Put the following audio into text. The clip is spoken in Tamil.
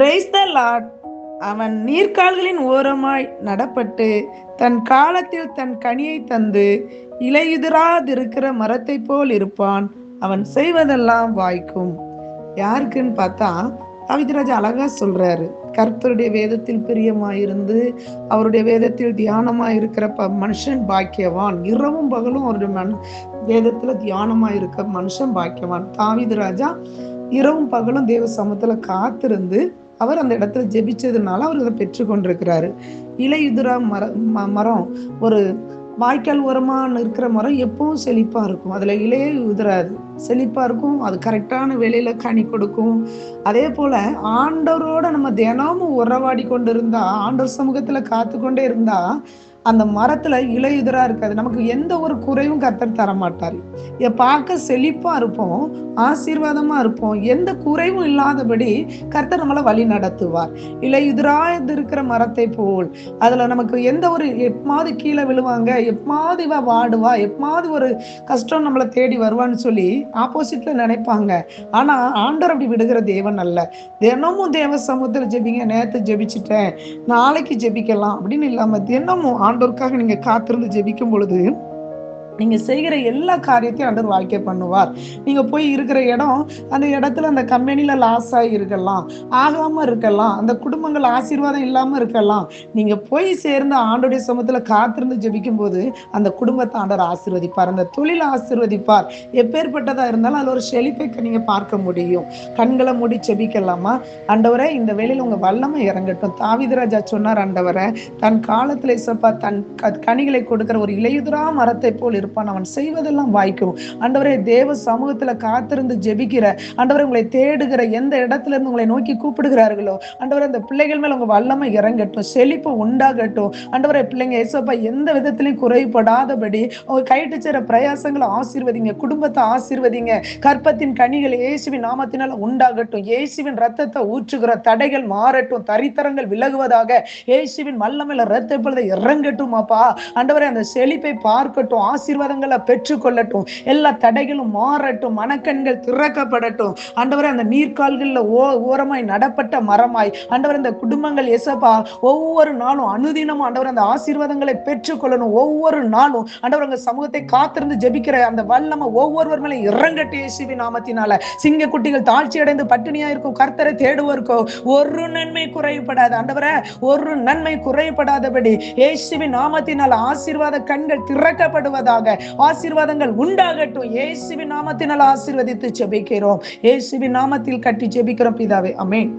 Praise the Lord. அவன் நீர்க்கால்களின் ஓரமாய் நடப்பட்டு தன் காலத்தில் தன் கனியை தந்து இலையுதிராதிருக்கிற மரத்தை போல் இருப்பான். அவன் செய்வதெல்லாம் வாய்க்கும். யாருக்குன்னு பார்த்தா தாவீது அழகா சொல்றாரு, கர்த்தருடைய வேதத்தில் பிரியமாயிருந்து அவருடைய வேதத்தில் தியானமாயிருக்கிற மனுஷன் பாக்கியவான். இரவும் பகலும் அவருடைய வேதத்துல தியானமாயிருக்கிற மனுஷன் பாக்கியவான். தாவீது ராஜா இரவும் பகலும் தேவ சமூகத்துல காத்திருந்து அவர் அந்த இடத்துல ஜெபிச்சதுனால அவர் அதை பெற்று கொண்டிருக்கிறாரு. இலையுதிரா மரம், ஒரு வாய்க்கால் ஓரமா இருக்கிற மரம் எப்பவும் செழிப்பா இருக்கும். அதுல இலையே உதிராது, செழிப்பா இருக்கும். அது கரெக்டான வேலையில கனி கொடுக்கும். அதே போல ஆண்டவரோட நம்ம தினமும் உறவாடி கொண்டு இருந்தா, ஆண்டவர் சமூகத்துல காத்து கொண்டே இருந்தா அந்த மரத்துல இலையுதிரா இருக்காது. நமக்கு எந்த ஒரு குறைவும் கர்த்தர் தர மாட்டார். பார்க்க செழிப்பா இருப்போம், ஆசீர்வாதமா இருப்போம். எந்த குறைவும் இல்லாதபடி கர்த்தர் நம்மளை வழி நடத்துவார். இலையுதிரா இருக்கிற மரத்தை போல் அதுல நமக்கு எந்த ஒரு எப்பாவது கீழே விழுவாங்க, எப்பாவது இவ வாடுவா, எப்பாவது ஒரு கஷ்டம் நம்மளை தேடி வருவான்னு சொல்லி ஆப்போசிட்ல நினைப்பாங்க. ஆனா ஆண்டவர் அப்படி விடுகிற தேவன் அல்ல. தினமும் தேவ சமூகத்துல ஜெபிங்க. நேத்து ஜெபிச்சுட்டேன், நாளைக்கு ஜெபிக்கலாம் அப்படின்னு இல்லாம தினமும் ஆண்டவருக்காக நீங்க காத்திருந்து ஜெபிக்கும் பொழுது நீங்க செய்கிற எல்லா காரியத்தையும் ஆண்டவர் வாழ்க்கை பண்ணுவார். நீங்க போய் இருக்கிற இடம், அந்த இடத்துல அந்த கம்பெனில லாஸ் ஆகி இருக்கலாம், ஆகாம இருக்கலாம், அந்த குடும்பங்கள் ஆசீர்வாதம் இல்லாம இருக்கலாம். நீங்க போய் சேர்ந்து ஆண்டோடைய சமூகத்துல காத்திருந்து ஜெபிக்கும் போது அந்த குடும்பத்தை ஆண்டவர் ஆசீர்வதிப்பார், அந்த தொழிலை ஆசீர்வதிப்பார். எப்பேற்பட்டதா இருந்தாலும் அதுல ஒரு செழிப்பை நீங்க பார்க்க முடியும். கண்களை மூடி ஜெபிக்கலாமா? ஆண்டவரே, இந்த வேளையில உங்க வல்லமை இறங்கட்டும். தாவீது ராஜா சொன்னார், ஆண்டவரே, தன் காலத்துல இசப்பா தன் கனிகளை கொடுக்கிற ஒரு இலையுதிரா மரத்தை போல் அவன் செய்வதெல்லாம் வாய்க்கும். ஆண்டவரே, தேவ சமூகத்துல காத்திருந்து ஜெபிக்கிற ஆண்டவரே, உங்களை தேடுகிற எந்த இடத்துல இருந்து உங்களை நோக்கி கூப்பிடுகிறார்களோ ஆண்டவரே, அந்த பிள்ளைகள் மேல உங்க வல்லமை இறங்கட்டும், செழிப்பு உண்டாகட்டும். ஆண்டவரே, பிள்ளைங்க ஏசப்பா எந்த விதத்திலையும் குறைபடாதபடி உங்க கைட்டு சேர பிரயாசங்களை ஆசீர்வதிங்க, குடும்பத்தை ஆசீர்வதிங்க. கற்பத்தின் கனிகள் இயேசுவின் நாமத்தினால உண்டாகட்டும். இயேசுவின் ரத்தத்தை ஊற்றுகிற தடைகள் மாறட்டும், தரித்திரங்கள் விலகுவதாக. இயேசுவின் வல்லமையில ரத்த பொழுது இறங்கட்டும் அப்பா. ஆண்டவரே, அந்த செழிப்பை பார்க்கட்டும், ஆசீர்வாதங்களை பெற்றுக்கொள்ளட்டும், எல்லா தடைகளும் மாறட்டும், மனக்கண்கள் திறக்கப்படட்டும். ஆண்டவரே, அந்த நீர்க்கால்கள்ல ஓரமாய் நடப்பட்ட மரமாய் ஆண்டவரே, இந்த குடும்பங்கள் ஏசப்பா ஒவ்வொரு நாளும் அனுதினமும் ஆண்டவரே அந்த ஆசீர்வாதங்களை பெற்றுக்கொள்ளணும். ஒவ்வொரு நாளும் ஆண்டவரே உங்க சமூகத்தை காத்திருந்து ஜெபிக்கிற அந்த வல்லமை ஒவ்வொருவர் மேலே இறங்கட்டும் இயேசுவின் நாமத்தினால. சிங்க குட்டிகள் தாழ்ச்சி அடைந்து பட்டினியா இருக்கும் கர்த்தரை தேடுவோருக்கோ ஒரு நன்மை குறைபடாது. ஆண்டவரே, ஒரு நன்மை குறைபடாதபடி இயேசுவின் நாமத்தினால ஆசீர்வாத கண்கள் திறக்கப்படுவதாக, ஆசீர்வாதங்கள் உண்டாகட்டும். இயேசுவின் நாமத்தினால் ஆசீர்வதித்து ஜெபிக்கிறோம். இயேசுவின் நாமத்தில் கட்டி ஜெபிக்கிறோம் பிதாவே, ஆமென்.